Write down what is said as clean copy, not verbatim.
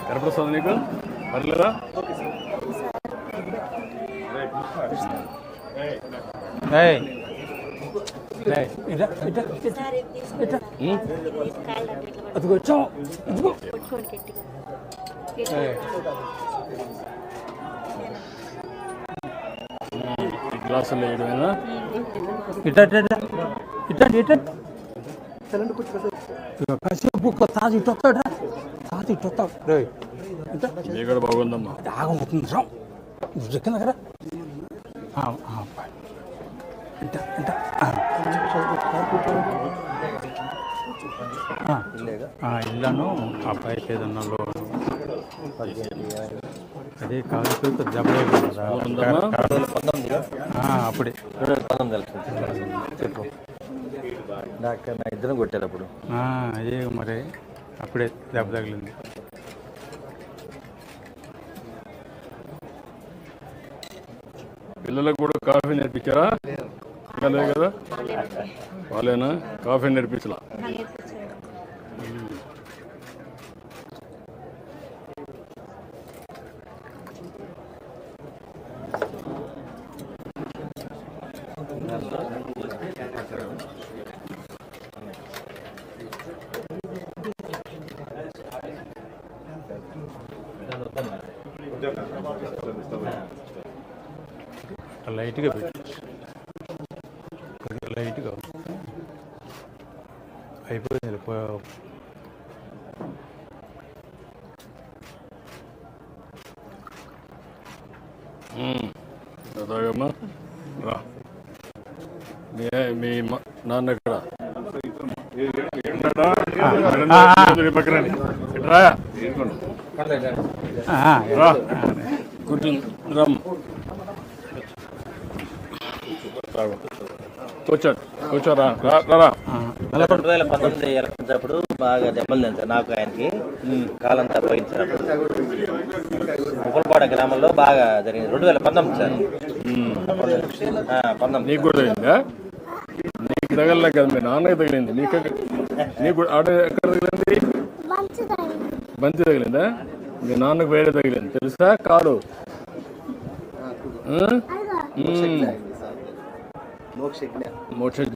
కనపడుతుంది నీకు పర్లేదా? అది వచ్చాం గ్లాసులు వేయడమేనా? కాసేపు తాజు ఇటు వస్తాడా, తాజు ఇటు వస్తాడు. ఇది కూడా బాగుందమ్మా. ఆగమవుతుంది కింద కదా. ఇల్లాను అబ్బాయికి ఏదన్నా లోను అదే కాదు జబ్బే అప్పుడే చెప్పు డాక్టర్ నా ఇద్దరం కొట్టారు అప్పుడు. అదే మరి అప్పుడే దెబ్బ తగిలింది. పిల్లలకు కూడా కాఫీ నేర్పించారా? కదా వాళ్ళేనా కాఫీ నేర్పించలా? లైట్గా పెట్టి లైట్గా అయిపోయింది. వెళ్ళిపోయావు. తాగమ్మా రా. మీ నాన్న ఎక్కడ? పక్కన కూర్చుని రమ్మ కూర్చోరా. 2019 ఎలక్షన్స్ అప్పుడు బాగా దెబ్బలు తింటారు నాకు, ఆయనకి కాలంతా పోయింది సార్. ఉప్పలపాడ గ్రామంలో బాగా జరిగింది 2019 సార్. 19 నీకు కూడా తగిలిందా? నీకు తగలలే కదా, మీ నాన్నకి తగిలింది. నీకు ఆడ ఎక్కడ తగిలింది? బంతి తగిలిందా? మీ నాన్నకు వేరే తగిలింది తెలుసా? కాదు మోక్షజ్ఞ